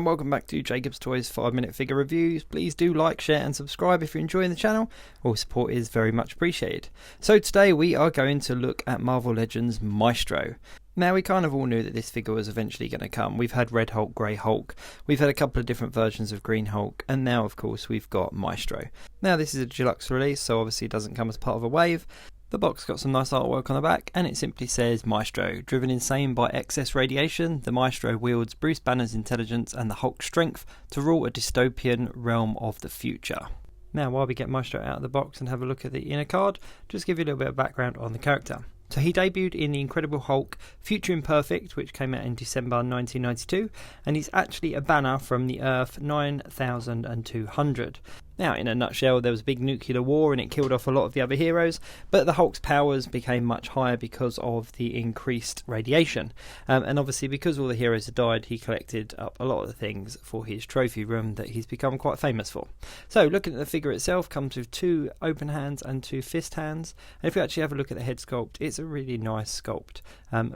and welcome back to Jacob's Toys 5-minute figure reviews. Please do like, share and subscribe if you're enjoying the channel. All support is very much appreciated. So today we are going to look at Marvel Legends Maestro. Now, we kind of all knew that this figure was eventually going to come. We've had Red Hulk, Grey Hulk, we've had a couple of different versions of Green Hulk, and now of course we've got Maestro. Now this is a deluxe release, so obviously it doesn't come as part of a wave. The box got some nice artwork on the back, and it simply says Maestro. Driven insane by excess radiation, the Maestro wields Bruce Banner's intelligence and the Hulk's strength to rule a dystopian realm of the future. Now, while we get Maestro out of the box and have a look at the inner card, just give you a little bit of background on the character. So he debuted in The Incredible Hulk Future Imperfect, which came out in December 1992, and he's actually a banner from the Earth 9200. Now, in a nutshell, there was a big nuclear war and it killed off a lot of the other heroes, but the Hulk's powers became much higher because of the increased radiation. And obviously, because all the heroes had died, he collected up a lot of the things for his trophy room that he's become quite famous for. So, looking at the figure itself, comes with 2 open hands and 2 fist hands. And if you actually have a look at the head sculpt, it's a really nice sculpt.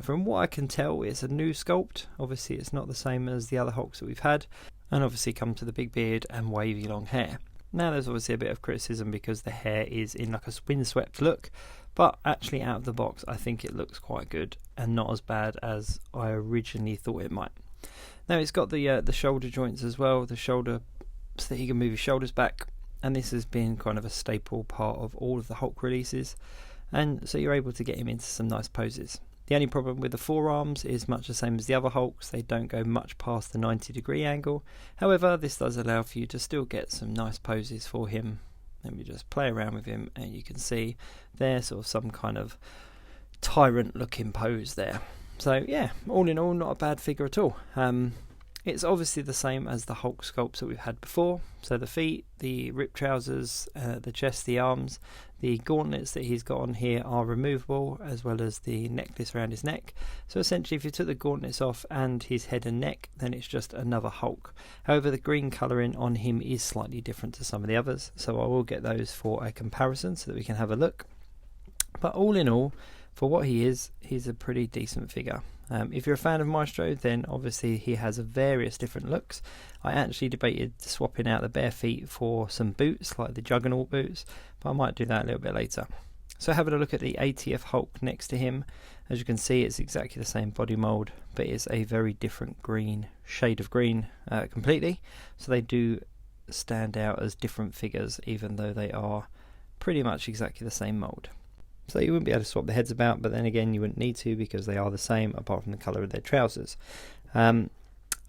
From what I can tell, it's a new sculpt. Obviously, it's not the same as the other Hulks that we've had. And obviously comes with a big beard and wavy long hair. Now there's obviously a bit of criticism because the hair is in like a windswept look, but actually out of the box I think it looks quite good and not as bad as I originally thought it might. Now it's got the shoulder joints as well, the shoulder, so that he can move his shoulders back, and this has been kind of a staple part of all of the Hulk releases, and so you're able to get him into some nice poses. The only problem with the forearms is much the same as the other Hulks, they don't go much past the 90-degree angle. However, this does allow for you to still get some nice poses for him. Let me just play around with him and you can see there's sort of some kind of tyrant looking pose there. So yeah, all in all, not a bad figure at all. It's obviously the same as the Hulk sculpts that we've had before. So the feet, the ripped trousers, the chest, the arms, the gauntlets that he's got on here are removable, as well as the necklace around his neck. So essentially, if you took the gauntlets off and his head and neck, then it's just another Hulk. However, the green colouring on him is slightly different to some of the others, so I will get those for a comparison so that we can have a look. But all in all, for what he is, he's a pretty decent figure. If you're a fan of Maestro, then obviously he has various different looks. I actually debated swapping out the bare feet for some boots, like the Juggernaut boots, but I might do that a little bit later. So having a look at the ATF Hulk next to him, as you can see it's exactly the same body mould, but it's a very different green, shade of green completely. So they do stand out as different figures, even though they are pretty much exactly the same mould. So you wouldn't be able to swap the heads about, but then again you wouldn't need to because they are the same apart from the colour of their trousers.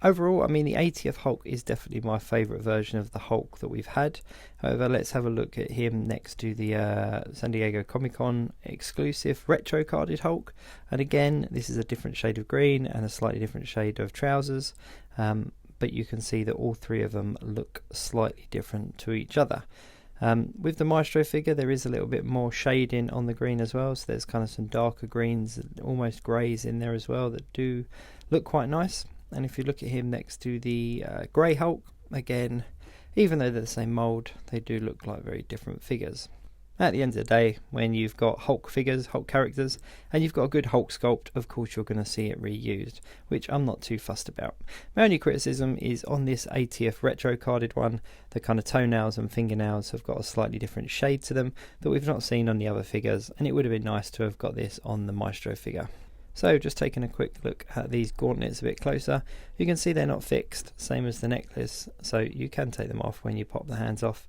Overall, I mean, the ATF Hulk is definitely my favourite version of the Hulk that we've had. However, let's have a look at him next to the San Diego Comic-Con exclusive retro carded Hulk. And again, this is a different shade of green and a slightly different shade of trousers. But you can see that all 3 of them look slightly different to each other. With the Maestro figure, there is a little bit more shading on the green as well, so there's kind of some darker greens, almost greys in there as well that do look quite nice. And if you look at him next to the Grey Hulk, again, even though they're the same mould, they do look like very different figures. At the end of the day, when you've got Hulk figures, Hulk characters, and you've got a good Hulk sculpt, of course you're going to see it reused, which I'm not too fussed about. My only criticism is on this ATF retro carded one, the kind of toenails and fingernails have got a slightly different shade to them that we've not seen on the other figures, and it would have been nice to have got this on the Maestro figure. So just taking a quick look at these gauntlets a bit closer, you can see they're not fixed, same as the necklace, so you can take them off when you pop the hands off.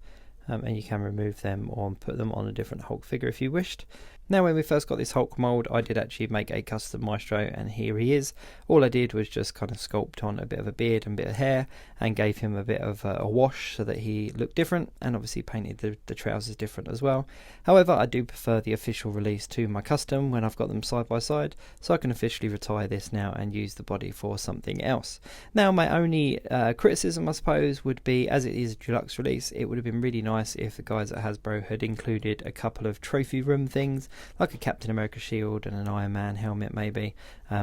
And you can remove them or put them on a different Hulk figure if you wished. Now, when we first got this Hulk mould, I did actually make a custom Maestro, and here he is. All I did was just kind of sculpt on a bit of a beard and a bit of hair and gave him a bit of a wash so that he looked different, and obviously painted the trousers different as well. However, I do prefer the official release to my custom when I've got them side by side, so I can officially retire this now and use the body for something else. Now, my only criticism, I suppose, would be, as it is a deluxe release, it would have been really nice if the guys at Hasbro had included a couple of trophy room things, like a Captain America shield and an Iron Man helmet maybe,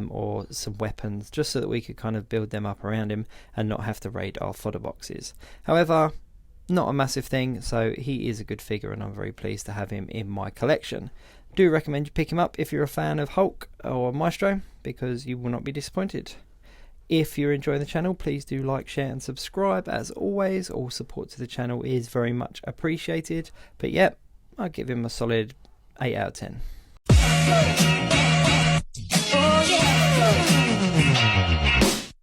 or some weapons, just so that we could kind of build them up around him and not have to raid our fodder boxes. However, not a massive thing, so he is a good figure and I'm very pleased to have him in my collection. Do recommend you pick him up if you're a fan of Hulk or Maestro, because you will not be disappointed. If you're enjoying the channel, please do like, share and subscribe. As always, all support to the channel is very much appreciated. But yep, I'll give him a solid 8 out of 10.